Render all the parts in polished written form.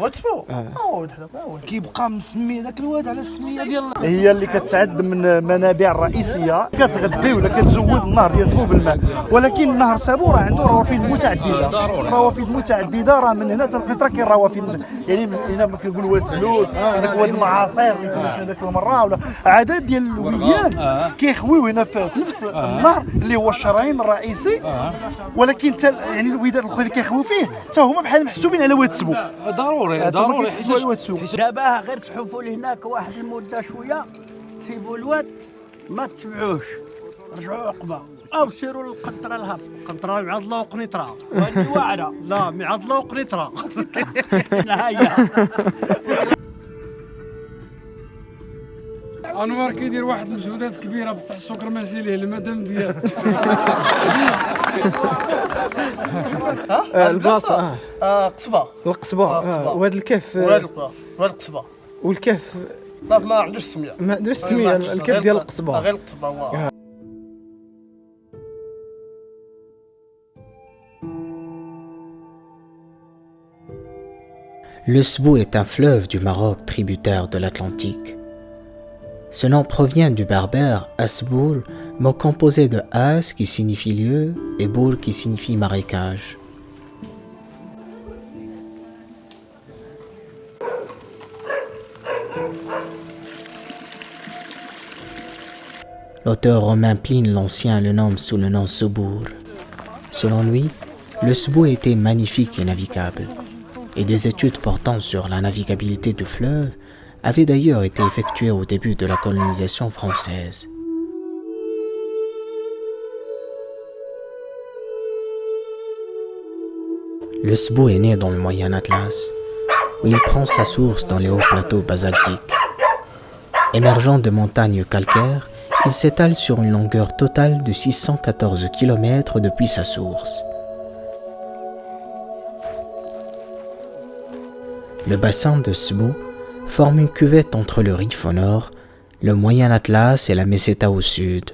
واتسبو ولد هذاك ولد كيبقى مسمي ذاك الواد على السميه ديال هي اللي كتعد من المنابع الرئيسيه كتغذي ولا كتزود النهر ديال سبو بالماء. ولكن نهر سابو راه عنده روافد متعدده، راه من هنا تلقى كاين روافد، يعني هنا كنقولوا واد زلود، هذاك واد المعاصير اللي كيمشي هذاك المره، ولا عدد ديال الوديان كيخويو هنا في نفس النهر اللي هو الشرايين الرئيسي. ولكن يعني الوديان الاخرين اللي كيخويو فيه حتى هما بحال محسوبين على واد سبو. ضروري دابا غير تحوفوا لهناك واحد المده شويه، تسيبوا الواد ما تتبعوش، رجعوا عقبه او سيروا للقنطره الهف قنطره معضله وقنيطره وهذه واعره. لا معضله وقنيطره هيا انوار كيدير واحد المجهودات كبيره بصح الشكر ماشي ليه المدام ديالو. البلاصه قصبه القصبه وهذا الكهف وهاد القصبه والكهف لا ما عندوش سميه، ما عندوش السميه الكهف ديال القصبه. غير القصبه هو. Le Sbou est un fleuve du Maroc tributaire de l'Atlantique. Ce nom provient du berbère Asboul, mot composé de As qui signifie lieu et Boul qui signifie marécage. L'auteur romain Pline l'Ancien le nomme sous le nom Sobour. Selon lui, le Sbou était magnifique et navigable, et des études portant sur la navigabilité du fleuve avaient d'ailleurs été effectuées au début de la colonisation française. Le Sbou est né dans le Moyen Atlas, où il prend sa source dans les hauts plateaux basaltiques. Émergeant de montagnes calcaires, il s'étale sur une longueur totale de 614 km depuis sa source. Le bassin de Sbou forme une cuvette entre le Rif au nord, le Moyen Atlas et la Meseta au sud,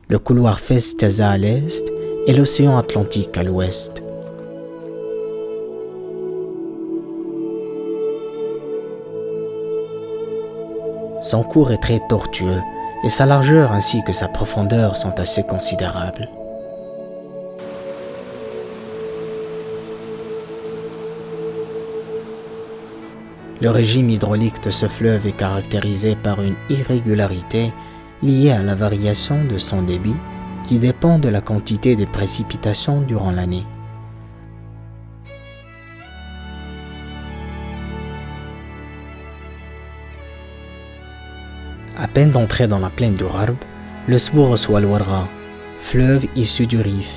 le couloir Fès-Taza à l'est et l'océan Atlantique à l'ouest. Son cours est très tortueux et sa largeur ainsi que sa profondeur sont assez considérables. Le régime hydraulique de ce fleuve est caractérisé par une irrégularité liée à la variation de son débit qui dépend de la quantité des précipitations durant l'année. À peine d'entrer dans la plaine du Gharb, le Sbou reçoit l'Ouargha, fleuve issu du Rif,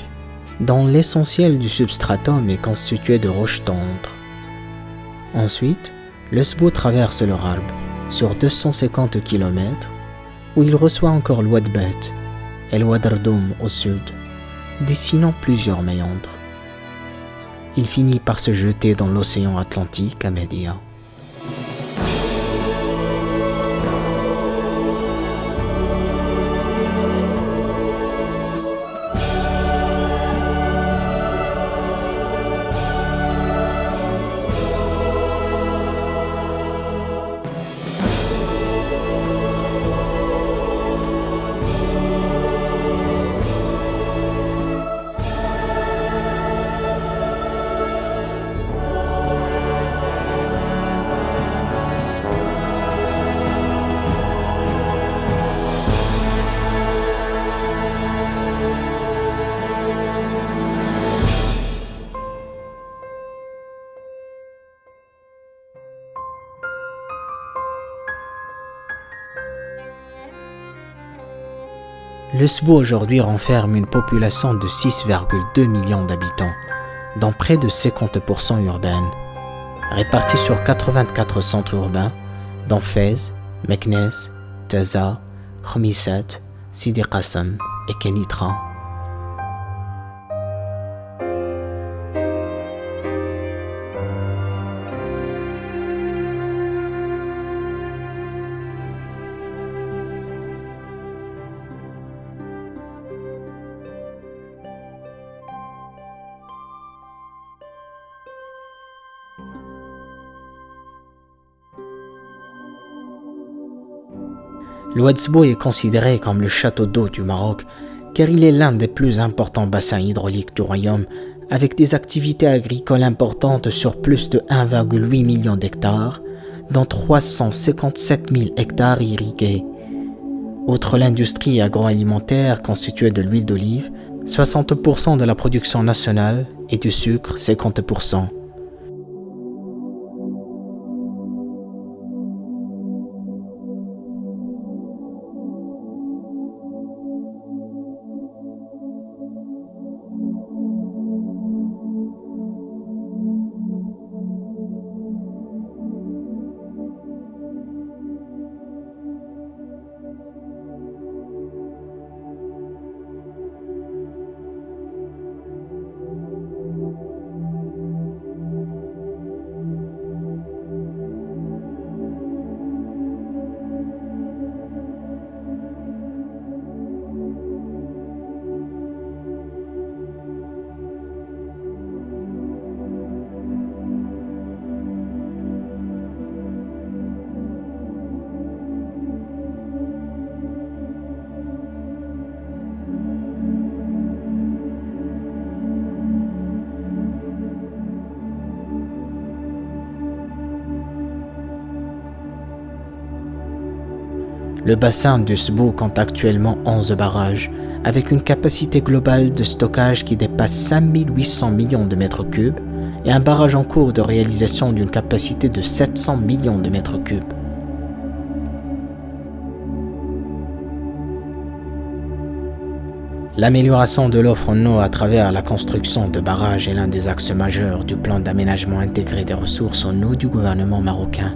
dont l'essentiel du substratum est constitué de roches tendres. Ensuite, le Sbou traverse le Gharb sur 250 km, où il reçoit encore l'Oued Bet et l'Oued Rdoum au sud, dessinant plusieurs méandres. Il finit par se jeter dans l'océan Atlantique à Média. Le Sbou aujourd'hui renferme une population de 6,2 millions d'habitants, dont près de 50% urbaine, répartis sur 84 centres urbains, dont Fès, Meknès, Taza, Khmissat, Sidi Qassem et Kenitra. L'Ouedsbou est considéré comme le château d'eau du Maroc car il est l'un des plus importants bassins hydrauliques du royaume avec des activités agricoles importantes sur plus de 1,8 million d'hectares, dont 357 000 hectares irrigués. Outre l'industrie agroalimentaire constituée de l'huile d'olive, 60% de la production nationale et du sucre, 50%. Le bassin du Sbou compte actuellement 11 barrages, avec une capacité globale de stockage qui dépasse 5800 millions de mètres cubes et un barrage en cours de réalisation d'une capacité de 700 millions de mètres cubes. L'amélioration de l'offre en eau à travers la construction de barrages est l'un des axes majeurs du plan d'aménagement intégré des ressources en eau du gouvernement marocain.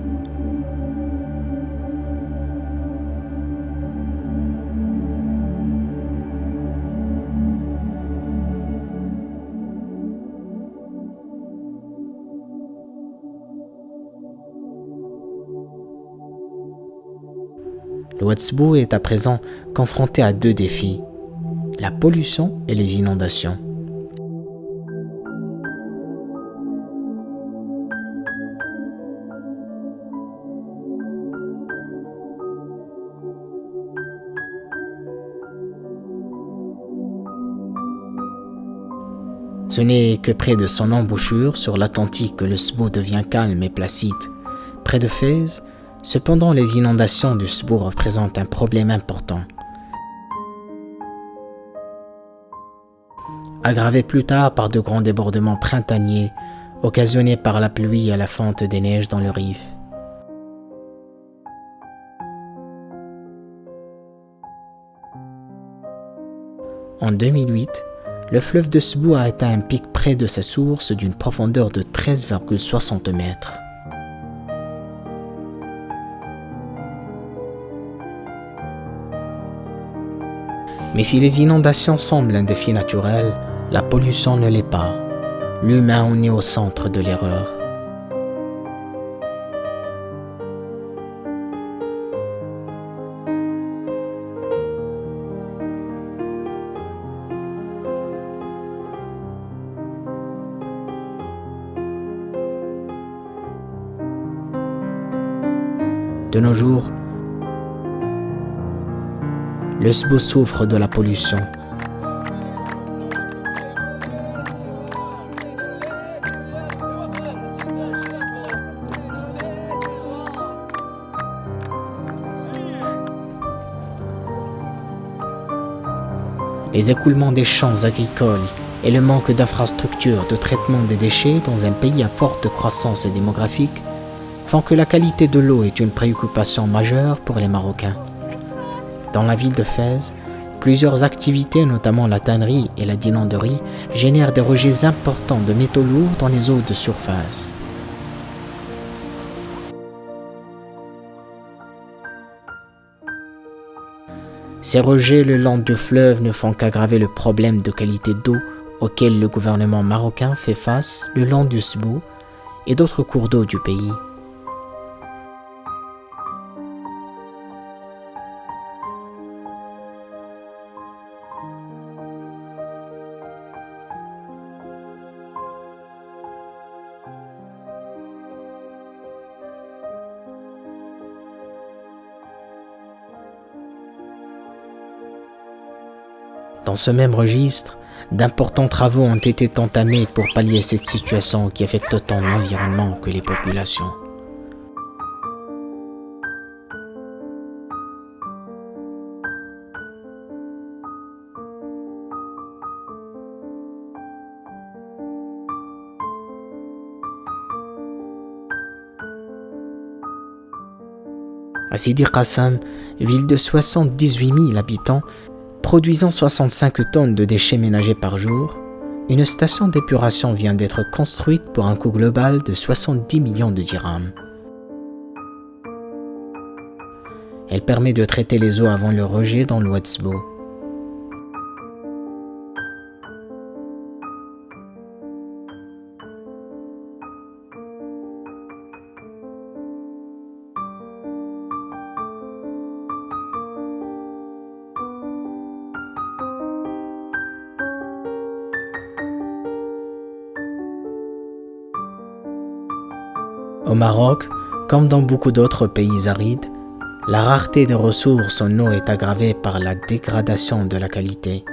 L'Ouedsbou est à présent confronté à deux défis, la pollution et les inondations. Ce n'est que près de son embouchure sur l'Atlantique que le Sbou devient calme et placide. Près de Fès, cependant, les inondations du Sbou représentent un problème important. Aggravé plus tard par de grands débordements printaniers occasionnés par la pluie et la fonte des neiges dans le Rif. En 2008, le fleuve de Sbou a atteint un pic près de sa source d'une profondeur de 13,60 mètres. Mais si les inondations semblent un défi naturel, la pollution ne l'est pas. L'humain en est au centre de l'erreur. De nos jours, le Sbou souffre de la pollution. Les écoulements des champs agricoles et le manque d'infrastructures de traitement des déchets dans un pays à forte croissance démographique font que la qualité de l'eau est une préoccupation majeure pour les Marocains. Dans la ville de Fès, plusieurs activités, notamment la tannerie et la dinanderie, génèrent des rejets importants de métaux lourds dans les eaux de surface. Ces rejets le long du fleuve ne font qu'aggraver le problème de qualité d'eau auquel le gouvernement marocain fait face le long du Sbou et d'autres cours d'eau du pays. Dans ce même registre, d'importants travaux ont été entamés pour pallier cette situation qui affecte tant l'environnement que les populations. À Sidi Qassam, ville de 78 000 habitants, produisant 65 tonnes de déchets ménagers par jour, une station d'épuration vient d'être construite pour un coût global de 70 millions de dirhams. Elle permet de traiter les eaux avant le rejet dans l'Ouatzbo. Au Maroc, comme dans beaucoup d'autres pays arides, la rareté des ressources en eau est aggravée par la dégradation de la qualité.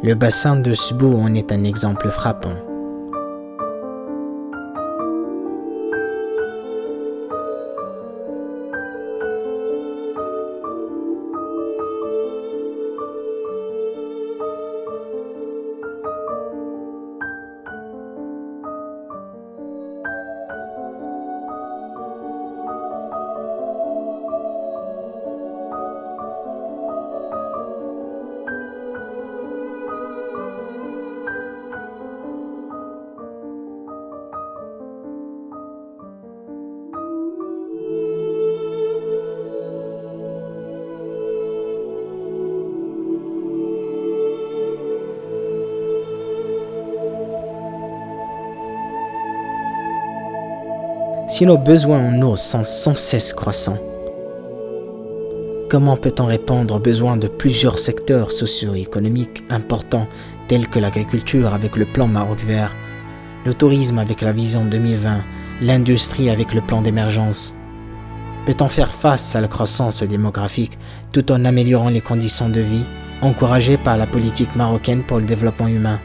Le bassin de Sbou en est un exemple frappant. Si nos besoins en eau sont sans cesse croissants, comment peut-on répondre aux besoins de plusieurs secteurs socio-économiques importants tels que l'agriculture avec le plan Maroc Vert, le tourisme avec la vision 2020, l'industrie avec le plan d'émergence? Peut-on faire face à la croissance démographique tout en améliorant les conditions de vie encouragées par la politique marocaine pour le développement humain?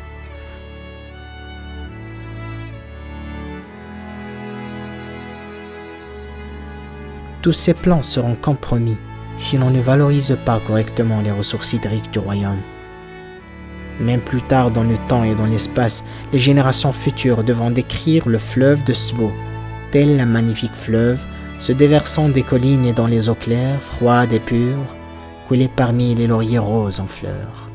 Tous ces plans seront compromis si l'on ne valorise pas correctement les ressources hydriques du royaume. Même plus tard dans le temps et dans l'espace, les générations futures devront décrire le fleuve de Sbou, tel un magnifique fleuve se déversant des collines et dans les eaux claires, froides et pures, coulées parmi les lauriers roses en fleurs.